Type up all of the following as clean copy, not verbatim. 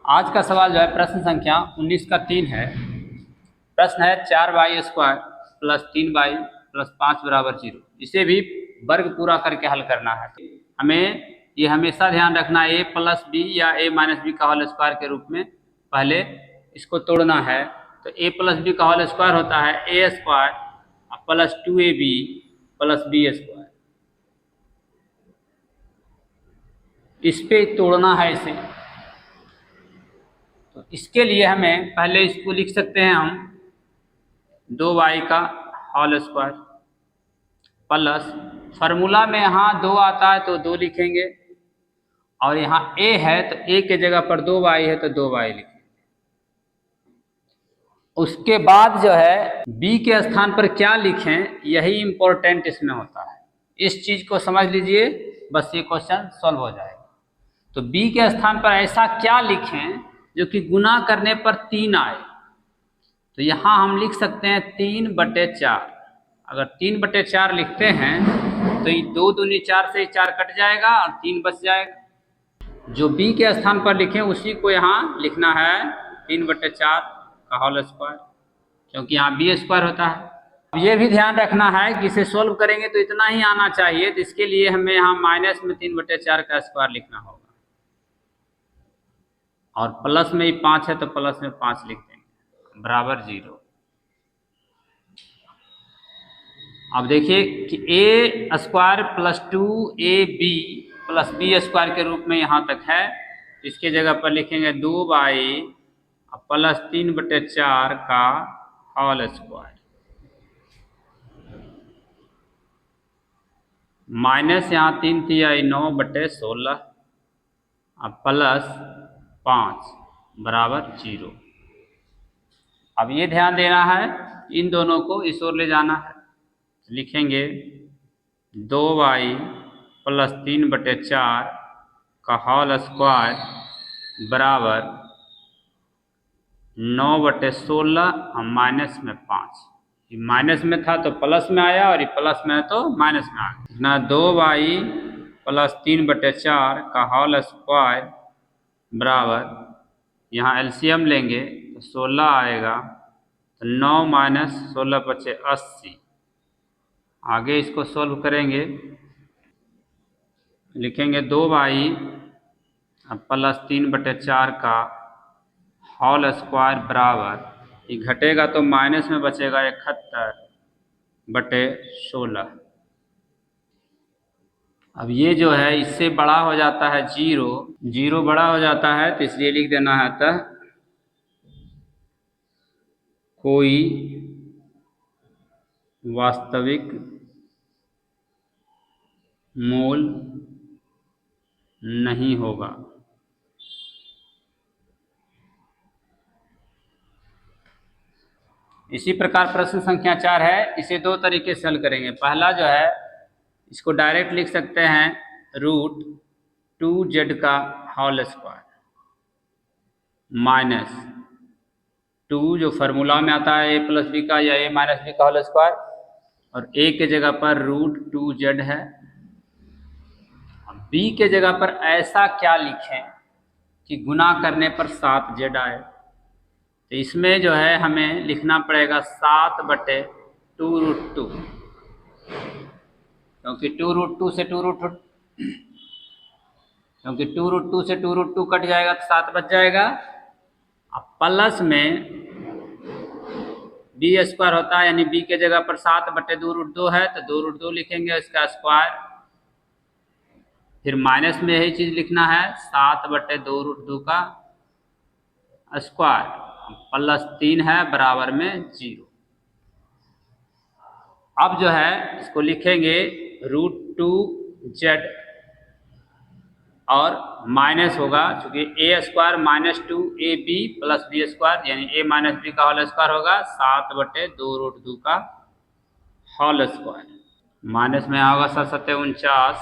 आज का सवाल जो है प्रश्न संख्या 19 का 3 है। प्रश्न है 4y² प्लस 3y प्लस 5 बराबर 0। इसे भी वर्ग पूरा करके हल करना है। हमें ये हमेशा ध्यान रखना है a प्लस बी या a माइनस बी का होल स्क्वायर के रूप में पहले इसको तोड़ना है। तो a प्लस बी का होल स्क्वायर होता है a² plus 2ab plus b²। इस पे तोड़ना है इसे। तो इसके लिए हमें पहले इसको लिख सकते हैं हम 2y का होल स्क्वायर प्लस फार्मूला में यहाँ 2 आता है तो 2 लिखेंगे और यहाँ a है तो a के जगह पर 2y है तो 2y लिखेंगे। उसके बाद जो है b के स्थान पर क्या लिखें यही इंपॉर्टेंट इसमें होता है। इस चीज को समझ लीजिए, बस ये क्वेश्चन सॉल्व हो जाएगा। तो b के स्थान पर ऐसा क्या लिखें जो कि गुना करने पर 3 आए। तो यहाँ हम लिख सकते हैं 3/4। अगर 3/4 लिखते हैं तो ये 2 दूनी 4 से 4 कट जाएगा और 3 बच जाएगा। जो b के स्थान पर लिखें उसी को यहाँ लिखना है 3/4 का होल स्क्वायर, क्योंकि यहाँ b² होता है। अब ये भी ध्यान रखना है कि इसे सोल्व करेंगे तो इतना ही आना चाहिए। तो इसके लिए हमें यहाँ माइनस में 3/4 का स्क्वायर लिखना होगा और प्लस में ही 5 है तो प्लस में 5 लिख देंगे बराबर 0। अब देखिए कि a² plus 2ab plus b² के रूप में यहाँ तक है। इसके जगह पर लिखेंगे 2y प्लस 3/4 का होल स्क्वायर माइनस यहाँ 3 तिया 9/16 प्लस 5 बराबर 0। अब ये ध्यान देना है इन दोनों को इस ओर ले जाना है। लिखेंगे 2y प्लस 3/4 का होल स्क्वायर बराबर 9/16 और माइनस में 5। ये माइनस में था तो प्लस में आया और ये प्लस में है तो माइनस में आ गया ना। 2y प्लस 3/4 का होल स्क्वायर बराबर, यहाँ एलसीएम लेंगे तो 16 आएगा तो 9 माइनस 16 बचे 80। आगे इसको सोल्व करेंगे, लिखेंगे 2y प्लस 3/4 का होल स्क्वायर बराबर, ये घटेगा तो माइनस में बचेगा 71/16। अब ये जो है इससे बड़ा हो जाता है 0 बड़ा हो जाता है तो इसलिए लिख देना है अतः कोई वास्तविक मूल नहीं होगा। इसी प्रकार प्रश्न संख्या 4 है। इसे 2 तरीके से हल करेंगे। पहला जो है इसको डायरेक्ट लिख सकते हैं √2z का होल स्क्वायर माइनस 2 जो फार्मूला में आता है a प्लस बी का या a माइनस बी का होल स्क्वायर, और a के जगह पर √2z है। b के जगह पर ऐसा क्या लिखें कि गुना करने पर 7z आए। तो इसमें जो है हमें लिखना पड़ेगा 7/2√2, क्योंकि 2√2 से 2√2 कट जाएगा तो 7 बच जाएगा। अब प्लस में b² होता है, यानी b के जगह पर 7/2√2 है तो 2√2 लिखेंगे इसका स्क्वायर। फिर माइनस में यही चीज लिखना है 7/2√2 का स्क्वायर प्लस 3 है बराबर में 0। अब जो है इसको लिखेंगे √2z और माइनस होगा चूंकि a² minus 2ab plus b² यानी a माइनस b का होल स्क्वायर होगा 7/2√2 का होल स्क्वायर। माइनस में होगा 7×7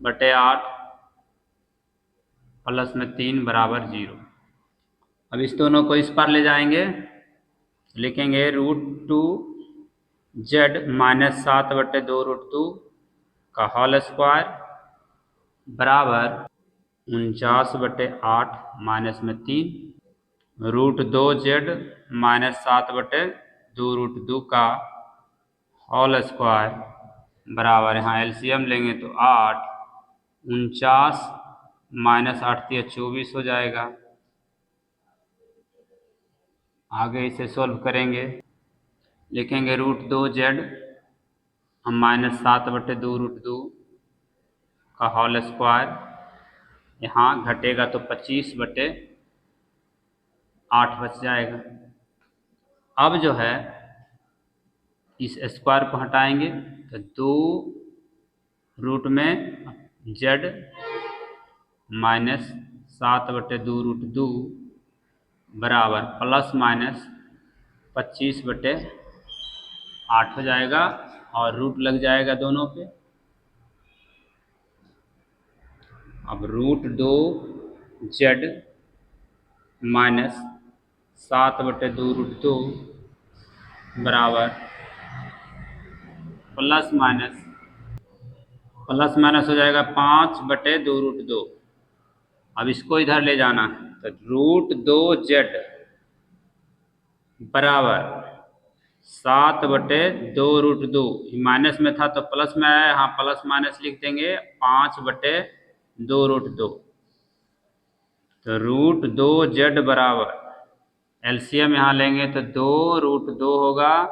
= 49/8 प्लस में 3 बराबर 0। अब इस दोनों को इस पार ले जाएंगे, लिखेंगे √2z माइनस 7/2√2 का होल स्क्वायर बराबर 49/8 माइनस में 3 √2z माइनस 7/2 का होल स्क्वायर बराबर, यहाँ एलसीएम लेंगे तो 8, 49 माइनस 8 24 हो जाएगा। आगे इसे सॉल्व करेंगे, लिखेंगे √2z हम माइनस 7/2 का होल स्क्वायर, यहाँ घटेगा तो 25/8 बच जाएगा। अब जो है इस स्क्वायर को हटाएंगे तो 2 रूट में z माइनस 7/2 बराबर प्लस माइनस 25/8 हो जाएगा और रूट लग जाएगा दोनों पे। अब √2z माइनस 7/2 बराबर प्लस माइनस हो जाएगा 5/2 अब इसको इधर ले जाना है तो √2z बराबर 7/2 माइनस में था तो प्लस में आया, यहाँ प्लस माइनस लिख देंगे 5/2 तो √2z बराबर एलसीएम यहाँ लेंगे तो 2 होगा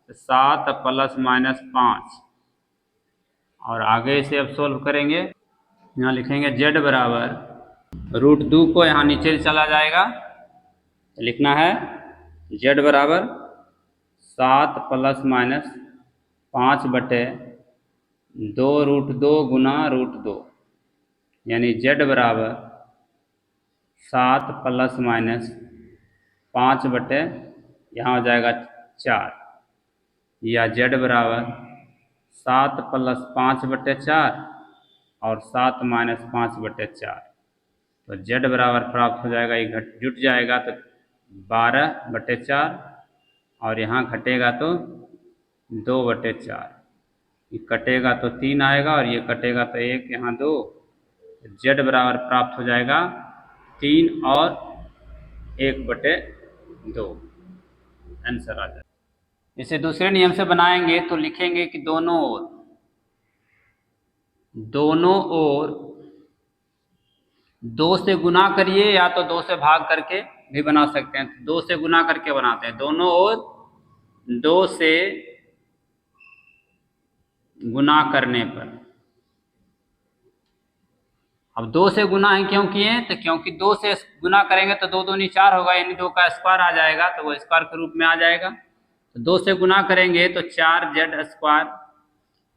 तो 7 प्लस माइनस 5 और आगे इसे अब सोल्व करेंगे। यहाँ लिखेंगे z बराबर √2 को यहाँ नीचे चला जाएगा तो लिखना है z बराबर 7 प्लस माइनस 5/2 √2 गुना √2 यानी z बराबर 7 प्लस माइनस 5 यहाँ हो जाएगा 4 या z बराबर 7 प्लस 5/4 और 7 माइनस 5/4 तो z बराबर प्राप्त हो जाएगा, ये जुट जाएगा तो 12/4 और यहाँ घटेगा तो 2/4, ये कटेगा तो 3 आएगा और ये कटेगा तो 1, यहाँ 2, z बराबर प्राप्त हो जाएगा 3 और 1/2 आंसर आ जाएगा। इसे दूसरे नियम से बनाएंगे तो लिखेंगे कि दोनों ओर 2 से गुना करिए या तो 2 से भाग करके भी बना सकते हैं। 2 से गुना करके बनाते हैं, दोनों ओर 2 से गुना करने पर। अब 2 से गुना ही क्यों किए, तो क्योंकि 2 से गुना करेंगे तो 2 दूनी 4 होगा, यानी 2 का स्क्वायर आ जाएगा तो वो स्क्वायर के रूप में आ जाएगा। तो 2 से गुना करेंगे तो 4z स्क्वायर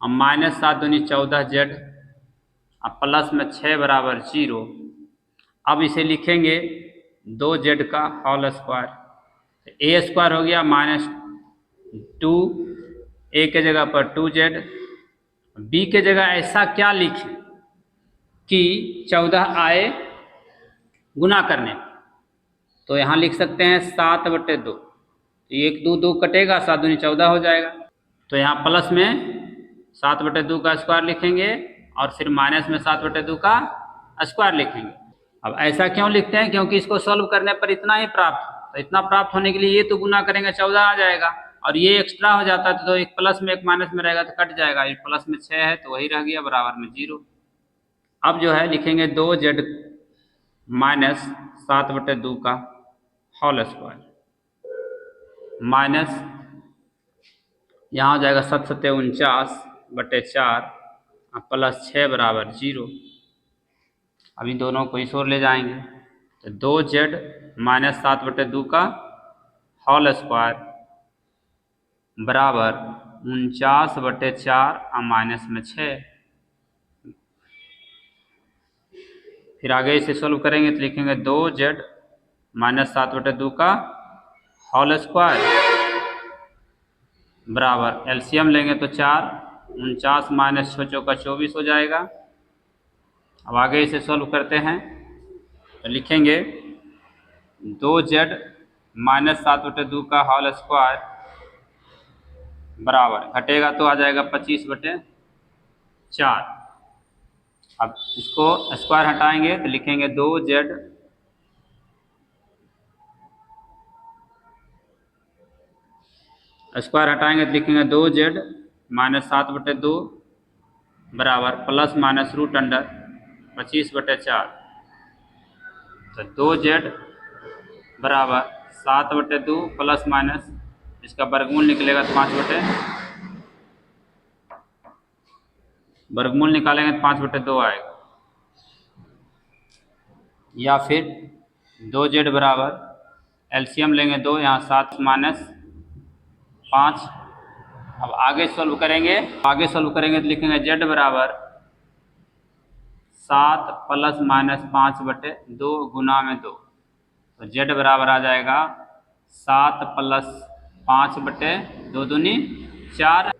और माइनस 7 दूनी 14z और प्लस में 6 बराबर 0। अब इसे लिखेंगे 2z का होल स्क्वायर, a स्क्वायर हो गया माइनस 2, a के जगह पर 2z, b के जगह ऐसा क्या लिखें कि 14 आए गुना करने, तो यहाँ लिख सकते हैं 7/2, 1 2 2 कटेगा, 7 दूनी 14 हो जाएगा। तो यहाँ प्लस में 7/2 का स्क्वायर लिखेंगे और फिर माइनस में 7/2 का स्क्वायर लिखेंगे। अब ऐसा क्यों लिखते हैं, क्योंकि इसको सॉल्व करने पर इतना ही प्राप्त, तो इतना प्राप्त होने के लिए ये तो गुना करेंगे 14 आ जाएगा और ये एक्स्ट्रा हो जाता है तो एक प्लस में एक माइनस में रहेगा तो कट जाएगा, ये प्लस में 6 है तो वही रह गया बराबर में 0। अब जो है लिखेंगे 2z माइनस 7/2 का होल स्क्वायर माइनस यहाँ हो जाएगा 7 7 49/4 प्लस 6 बराबर 0। अभी दोनों को इस ओर ले जाएंगे तो 2z माइनस 7/2 का होल स्क्वायर बराबर 49/4 और माइनस में 6। फिर आगे इसे सोल्व करेंगे तो लिखेंगे 2z माइनस 7/2 का होल स्क्वायर बराबर एलसीएम लेंगे तो 4, 49 माइनस 6 चौका 24 हो जाएगा। अब आगे इसे सोल्व करते हैं तो लिखेंगे 2z माइनस 7/2 का होल स्क्वायर बराबर घटेगा तो आ जाएगा 25/4 अब इसको स्क्वायर हटाएंगे तो लिखेंगे 2z स्क्वायर हटाएंगे तो लिखेंगे 2z माइनस 7/2 बराबर प्लस माइनस रूट अंडर 25/4। तो 2z बराबर 7/2 प्लस माइनस इसका वर्गमूल निकलेगा तो वर्गमूल निकालेंगे तो 5/2 आएगा। या फिर 2z बराबर एलसीएम लेंगे 2, यहाँ 7 माइनस 5। अब आगे सॉल्व करेंगे तो लिखेंगे z बराबर 7 प्लस माइनस 5/2 गुना में 2। तो z बराबर आ जाएगा 7 प्लस 5/2 दूनी 4,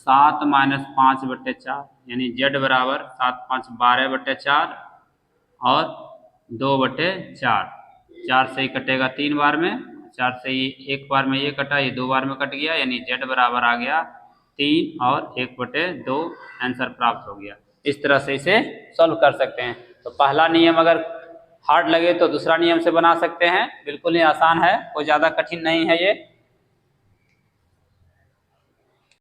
7 माइनस 5/4 यानी z बराबर 7 5 12/4 और 2/4। 4 से ही कटेगा 3 बार में, 4 से ही 1 बार में ये कटा, ये 2 बार में कट गया, यानी z बराबर आ गया 3 और 1/2। आंसर प्राप्त हो गया। इस तरह से इसे सॉल्व कर सकते हैं। तो पहला नियम अगर हार्ड लगे तो दूसरा नियम से बना सकते हैं, बिल्कुल ही आसान है, कोई ज़्यादा कठिन नहीं है ये।